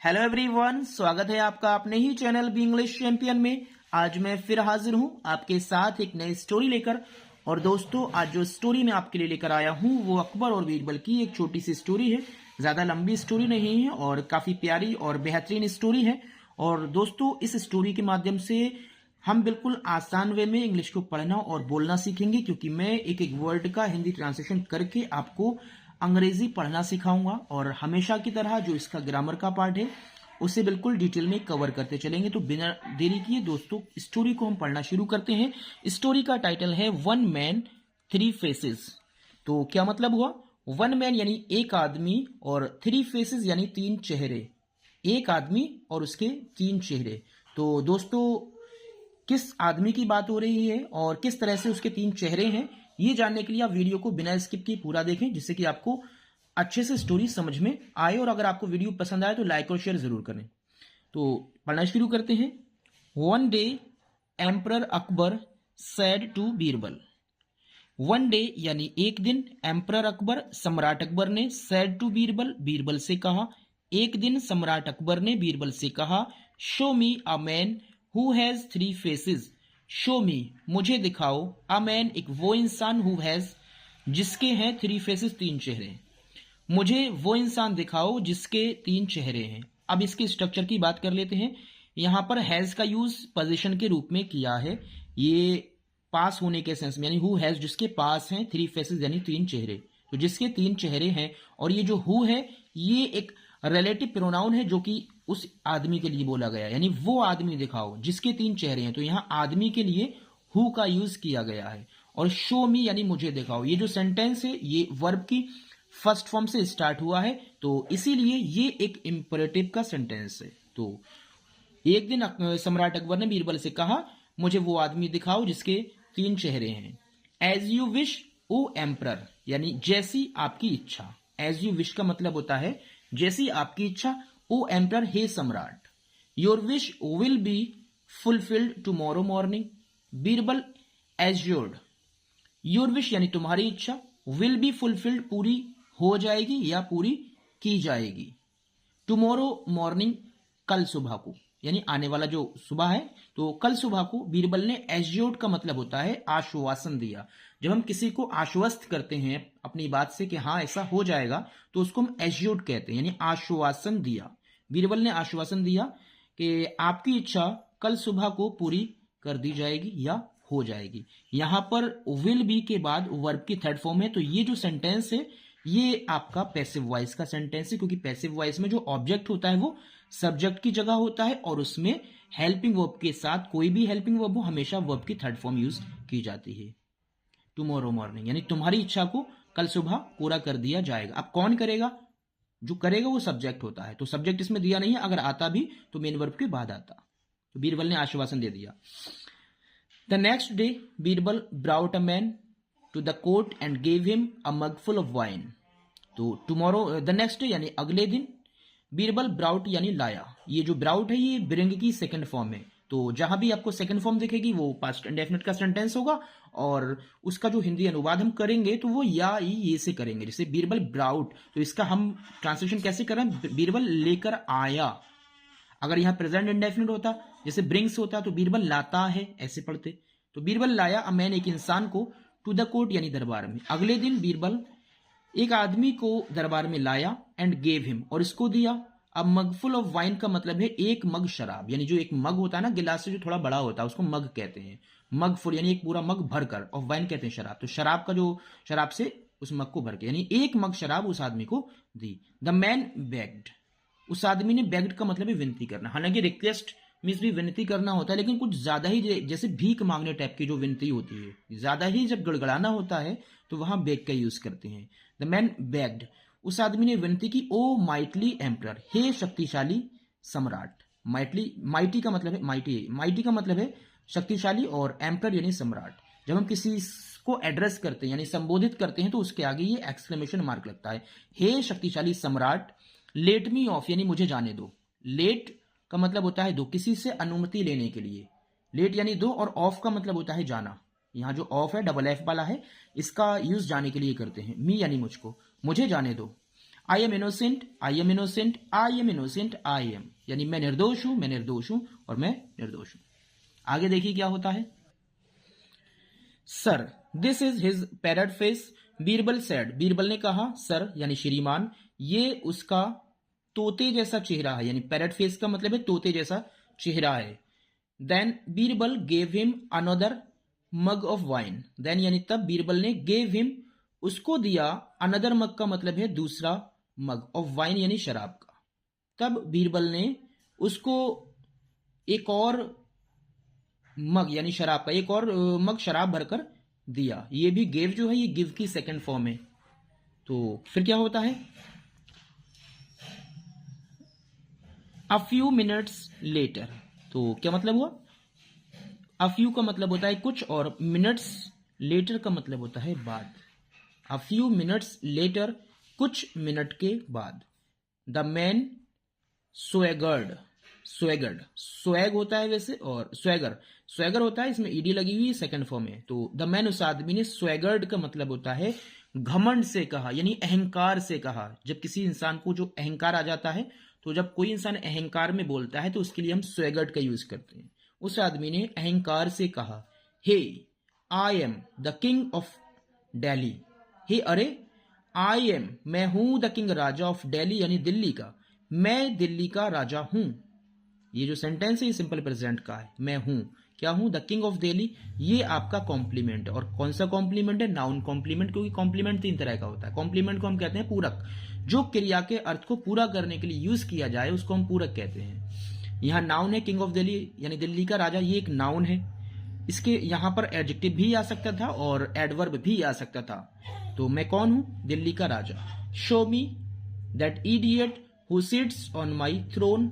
Hello everyone, स्वागत है आपका अपने ही चैनल बी इंग्लिश चैंपियन में। आज मैं फिर हाजिर हूं आपके साथ एक नई स्टोरी लेकर। और दोस्तों, आज जो स्टोरी मैं आपके लिए लेकर आया हूं वो अकबर और बीरबल की एक छोटी सी स्टोरी है। ज्यादा लंबी स्टोरी नहीं है और काफी प्यारी और बेहतरीन स्टोरी है। और दोस्तों, इस स्टोरी के माध्यम से हम बिल्कुल आसान वे में इंग्लिश को पढ़ना और बोलना सीखेंगे, क्योंकि मैं एक एक वर्ड का हिंदी ट्रांसलेशन करके आपको अंग्रेजी पढ़ना सिखाऊंगा। और हमेशा की तरह जो इसका ग्रामर का पार्ट है उसे बिल्कुल डिटेल में कवर करते चलेंगे। तो बिना देरी किए दोस्तों, स्टोरी को हम पढ़ना शुरू करते हैं। स्टोरी का टाइटल है वन मैन थ्री फेसेस। तो क्या मतलब हुआ? वन मैन यानी एक आदमी और थ्री फेसेस यानी तीन चेहरे। एक आदमी और उसके तीन चेहरे। तो दोस्तों, किस आदमी की बात हो रही है और किस तरह से उसके तीन चेहरे हैं, ये जानने के लिए आप वीडियो को बिना स्किप किए पूरा देखें, जिससे कि आपको अच्छे से स्टोरी समझ में आए। और अगर आपको वीडियो पसंद आए तो लाइक और शेयर जरूर करें। तो पढ़ना शुरू करते हैं। One day emperor Akbar said to Birbal. One day यानी एक दिन, एम्परर अकबर सम्राट अकबर ने, सेड टू बीरबल बीरबल से कहा। एक दिन सम्राट अकबर ने बीरबल से कहा, show me a man who has three faces. Show me मुझे दिखाओ, अ मैन एक वो इंसान, हु हैज जिसके हैं थ्री फेसेस तीन चेहरे। मुझे वो इंसान दिखाओ जिसके तीन चेहरे हैं। अब इसके स्ट्रक्चर की बात कर लेते हैं। यहां पर हैज का यूज पोजीशन के रूप में किया है। ये पास होने के सेंस में, यानी हु हैज जिसके पास हैं थ्री फेसेस यानी तीन चेहरे, तो जिसके तीन चेहरे हैं। और ये जो हु है ये एक रिलेटिव प्रोनाउन है जो कि उस आदमी के लिए बोला गया, यानी वो आदमी दिखाओ जिसके तीन चेहरे हैं। तो यहां आदमी के लिए हु का यूज किया गया है। और शो मी यानी मुझे दिखाओ, ये जो सेंटेंस है ये वर्ब की फर्स्ट फॉर्म से स्टार्ट हुआ है, तो इसीलिए ये एक इंपरेटिव का सेंटेंस है। तो एक दिन सम्राट अकबर ने बीरबल से कहा, मुझे वो आदमी दिखाओ जिसके तीन चेहरे हैं। As you wish O emperor, यानी जैसी आपकी इच्छा। एज यू विश का मतलब होता है जैसी आपकी इच्छा। ओ एम्परर हे सम्राट, your wish will be fulfilled tomorrow morning. Birbal assured, your wish यानी तुम्हारी इच्छा, विल बी फुलफिल्ड पूरी हो जाएगी या पूरी की जाएगी। टुमारो मॉर्निंग कल सुबह को, यानी आने वाला जो सुबह है, तो कल सुबह को। बीरबल ने एज्योर्ड का मतलब होता है आश्वासन दिया। जब हम किसी को आश्वस्त करते हैं अपनी बात से कि हाँ ऐसा हो जाएगा, तो उसको हम एज्योर्ड कहते हैं, यानी आश्वासन दिया। बीरबल ने आश्वासन दिया कि आपकी इच्छा कल सुबह को पूरी कर दी जाएगी या हो जाएगी। यहां पर विल बी के बाद वर्ब की थर्ड फॉर्म है। तो ये जो सेंटेंस है ये आपका पैसिव वॉइस का सेंटेंस है, क्योंकि पैसिव वॉइस में जो ऑब्जेक्ट होता है वो सब्जेक्ट की जगह होता है, और उसमें हेल्पिंग वर्ब के साथ कोई भी हेल्पिंग वर्ब हो हमेशा वर्ब की थर्ड फॉर्म यूज की जाती है। टुमारो मॉर्निंग यानी तुम्हारी इच्छा को कल सुबह पूरा कर दिया जाएगा। अब कौन करेगा? जो करेगा वो सब्जेक्ट होता है, तो सब्जेक्ट इसमें दिया नहीं है। अगर आता भी तो मेन वर्ब के बाद आता। तो बीरबल ने आश्वासन दे दिया। The next day Birbal brought a man to the court and gave him a mug full of wine. तो टुमारो द नेक्स्ट डे यानी अगले दिन, बीरबल ब्राउट यानी लाया। ये जो ब्राउट है ये ब्रिंग की सेकंड फॉर्म है। तो जहां भी आपको सेकंड फॉर्म दिखेगी वो पास्ट इंडेफिनिट का सेंटेंस होगा, और उसका जो हिंदी अनुवाद हम करेंगे तो वो या ये से करेंगे। जैसे बीरबल ब्राउट, तो इसका हम ट्रांसलेशन कैसे करें? बीरबल लेकर आया। अगर यहां प्रेजेंट इंडेफिनिट होता, जैसे ब्रिंग्स होता, तो बीरबल लाता है ऐसे पढ़ते। तो बीरबल लाया अ मैन एक इंसान को, टू द कोर्ट यानी दरबार में। अगले दिन बीरबल एक आदमी को दरबार में लाया, एंड गेव हिम और इसको दिया। अब मग फुल ऑफ वाइन का मतलब है एक मग शराब, यानी जो एक मग होता है ना गिलास से जो थोड़ा बड़ा होता है उसको मग कहते हैं। मग फुल यानी एक पूरा मग भरकर, और वाइन कहते हैं शराब। तो शराब का जो शराब से उस मग को भर के, यानी एक मग शराब उस आदमी को दी। द मैन बेग्ड, उस आदमी ने, बेग्ड का मतलब है विनती करना। हालांकि रिक्वेस्ट मीन्स भी विनती करना होता है, लेकिन कुछ ज्यादा ही जैसे भीख मांगने टाइप की जो विनती होती है, ज्यादा ही जब गड़गड़ाना होता है तो वहां बेग का यूज करते हैं। द मैन बेग्ड, उस आदमी ने विनती की, ओ माइटली एम्परर, हे शक्तिशाली सम्राट। माइटी का मतलब है माइटी का मतलब है शक्तिशाली, और एम्परर यानी सम्राट। जब हम किसी को एड्रेस करते हैं यानी संबोधित करते हैं तो उसके आगे ये एक्सक्लेमेशन मार्क लगता है। हे शक्तिशाली सम्राट, लेट मी ऑफ यानी मुझे जाने दो। लेट का मतलब होता है दो, किसी से अनुमति लेने के लिए। लेट यानी दो, और ऑफ का मतलब होता है जाना। यहां जो ऑफ है डबल एफ वाला है, इसका यूज जाने के लिए करते हैं। मी यानी मुझको, मुझे जाने दो। I am innocent, I am innocent, I am innocent, I am, यानी मैं निर्दोष हूं, मैं निर्दोष हूं और मैं निर्दोष हूं। आगे देखिए क्या होता है। Sir, this is his parrot face, Birbal said, Birbal ने कहा, सर यानी श्रीमान, ये उसका तोते जैसा चेहरा है, यानी पैरट फेस का मतलब है तोते जैसा चेहरा है। Then Birbal gave him another mug of wine, then यानी तब बीरबल ने गेव हिम उसको दिया, अनदर मग का मतलब है दूसरा मग ऑफ वाइन यानी शराब का। तब बीरबल ने उसको एक और मग यानी शराब का एक और मग शराब भरकर दिया। ये भी गेव जो है ये गिव की सेकंड फॉर्म है। तो फिर क्या होता है, अ फ्यू मिनट्स लेटर, तो क्या मतलब हुआ, अ फ्यू का मतलब होता है कुछ और मिनट्स लेटर का मतलब होता है बाद। अ फ्यू मिनट्स लेटर, कुछ मिनट के बाद। द मैन स्वैगर्ड, स्वैगर्ड, स्वैग होता है वैसे और स्वैगर, स्वैगर होता है, इसमें ईडी लगी हुई सेकंड फॉर्म है। तो द मैन, उस आदमी ने, स्वैगर्ड का मतलब होता है घमंड से कहा, यानी अहंकार से कहा। जब किसी इंसान को जो अहंकार आ जाता है, तो जब कोई इंसान अहंकार में बोलता है तो उसके लिए हम स्वैगर्ड का यूज करते हैं। उस आदमी ने अहंकार से कहा, hey I am the king of Delhi, hey अरे आई एम, मैं हूं द किंग, राजा ऑफ दिल्ली यानी दिल्ली का, मैं दिल्ली का राजा हूं। ये जो सेंटेंस है ये सिंपल प्रेजेंट का है, मैं हूं, क्या हूं, द किंग ऑफ दिल्ली। ये आपका कॉम्प्लीमेंट है, और कौन सा कॉम्प्लीमेंट है, नाउन कॉम्प्लीमेंट, क्योंकि कॉम्प्लीमेंट 3 तरह का होता है। कॉम्प्लीमेंट को हम कहते हैं पूरक, जो क्रिया के अर्थ को पूरा करने के लिए यूज किया जाए उसको हम पूरक कहते हैं। यहां नाउन है किंग ऑफ दिल्ली यानी दिल्ली का राजा, ये एक नाउन है। इसके यहां पर एडजेक्टिव भी आ सकता था और एडवर्ब भी आ सकता था। तो मैं कौन हूं, दिल्ली का राजा। Show me that idiot who sits on my throne,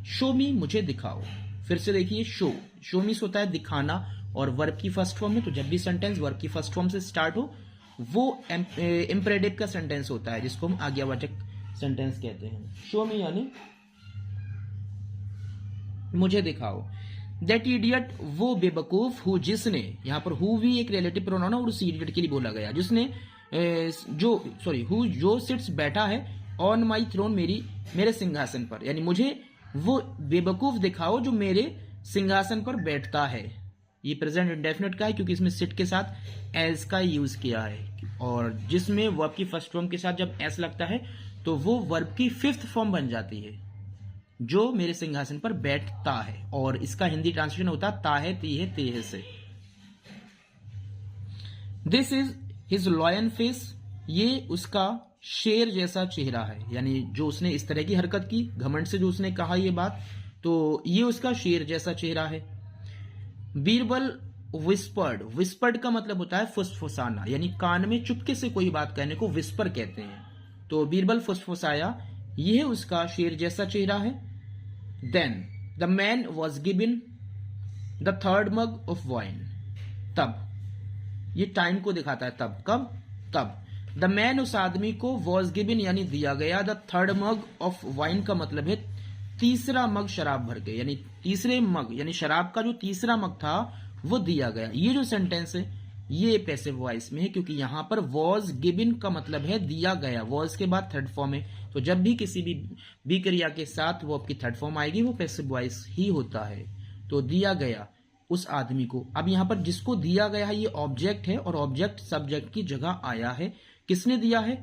show me, मुझे दिखाओ। फिर से देखिए, शो, शो मीस होता है दिखाना और वर्ब की फर्स्ट फॉर्म में, तो जब भी सेंटेंस वर्ब की फर्स्ट फॉर्म से स्टार्ट हो वो इंपरेटिव का सेंटेंस होता है, जिसको हम आज्ञावाचक सेंटेंस कहते हैं। शो मी यानी मुझे दिखाओ। दैट इडियट, वो बेवकूफ, हु जिसने, यहां पर हु भी एक रिलेटिव प्रोनाउन है और उस इडियट के लिए बोला गया, जिसने हु जो सिट्स बैठा है ऑन माई थ्रोन, मेरे सिंहासन पर, यानी मुझे वो बेवकूफ दिखाओ जो मेरे सिंहासन पर बैठता है। ये प्रेजेंट इंडेफिनिट का है क्योंकि इसमें सिट के साथ एज का यूज किया है, और जिसमें वर्ब की फर्स्ट फॉर्म के साथ जब एस लगता है तो वो वर्ब की 5th फॉर्म बन जाती है, जो मेरे सिंहासन पर बैठता है। और इसका हिंदी ट्रांसलेशन होता है ताहे तीहे तेहे से। This is his lion face, ये उसका शेर जैसा चेहरा है, यानी जो उसने इस तरह की हरकत की, घमंड से जो उसने कहा ये बात, तो ये उसका शेर जैसा चेहरा है। बीरबल विस्पर्ड, विस्पर्ड का मतलब होता है फुसफुसाना, यानी कान में चुपके से कोई बात कहने को विस्पर कहते हैं। तो बीरबल फुसफुसाया, यह उसका शेर जैसा चेहरा है। Then the man was given the 3rd mug of wine, तब, ये टाइम को दिखाता है, तब, कब, तब। द मैन, उस आदमी को, वॉज गिवन यानी दिया गया, the 3rd mug of wine का मतलब है 3रा मग शराब भर के, यानी तीसरे मग यानी शराब का जो 3रा मग था वो दिया गया। ये जो सेंटेंस है ये पैसिव वॉइस में है, क्योंकि यहां पर वॉज गिवन का मतलब है दिया गया, वॉज के बाद 3rd फॉर्म है, तो जब भी किसी भी क्रिया के साथ वो आपकी 3rd फॉर्म आएगी वो पैसिव वॉइस ही होता है। तो दिया गया उस आदमी को। अब यहां पर जिसको दिया गया है ये ऑब्जेक्ट है, और ऑब्जेक्ट सब्जेक्ट की जगह आया है। किसने दिया है,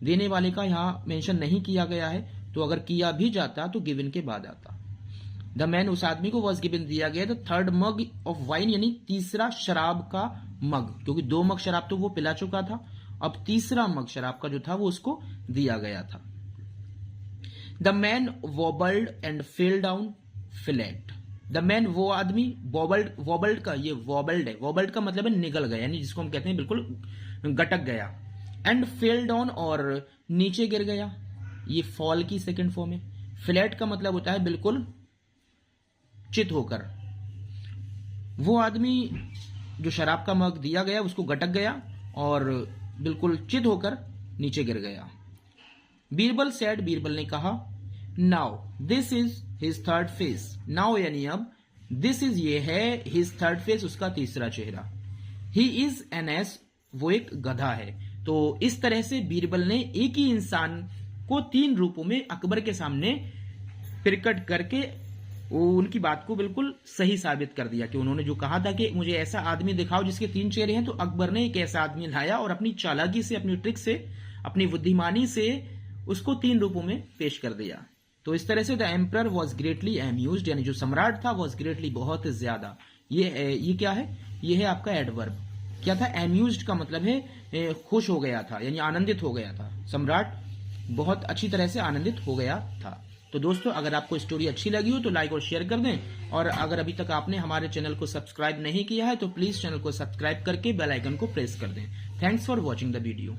देने वाले का यहां मेंशन नहीं किया गया है, तो अगर किया भी जाता तो गिवन के बाद आता। द मैन, उस आदमी को, वॉज गिवन दिया गया the 3rd mug of wine, यानी 3रा शराब का मग, क्योंकि 2 मग शराब तो वो पिला चुका था, अब 3रा मग शराब का जो था वो उसको दिया गया था। The man वॉबल्ड and fell down flat, the man, वो आदमी, वॉबल्ड, वॉबल्ड का ये वॉबल्ड है, वॉबल्ड का मतलब है निगल गया, यानी जिसको हम कहते हैं बिल्कुल गटक गया। एंड फेल डाउन, और नीचे गिर गया, ये फॉल की सेकंड फॉर्म है। फ्लैट का मतलब होता है बिल्कुल चित होकर। वो आदमी जो शराब का मग दिया गया उसको गटक गया और बिल्कुल चित होकर नीचे गिर गया। बीरबल सेड, बीरबल ने कहा, now this is his 3rd face, now यानी अब, दिस इज ये है, हिज 3rd फेस उसका 3रा चेहरा। ही इज एन एस, वो एक गधा है। तो इस तरह से बीरबल ने एक ही इंसान को 3 रूपों में अकबर के सामने प्रकट करके वो उनकी बात को बिल्कुल सही साबित कर दिया कि उन्होंने जो कहा था कि मुझे ऐसा आदमी दिखाओ जिसके 3 चेहरे हैं, तो अकबर ने एक ऐसा आदमी लाया और अपनी चालाकी से, अपनी ट्रिक से, अपनी बुद्धिमानी से उसको 3 रूपों में पेश कर दिया। तो इस तरह से the emperor was greatly amused, यानी जो सम्राट था वॉज ग्रेटली बहुत ज्यादा, ये क्या है, ये है आपका एडवर्ब। क्या था, एम्यूज्ड का मतलब है खुश हो गया था, यानी आनंदित हो गया था। सम्राट बहुत अच्छी तरह से आनंदित हो गया था। तो दोस्तों, अगर आपको स्टोरी अच्छी लगी हो तो लाइक और शेयर कर दें, और अगर अभी तक आपने हमारे चैनल को सब्सक्राइब नहीं किया है तो प्लीज चैनल को सब्सक्राइब करके बेल आइकन को प्रेस कर दें। Thanks for watching the video.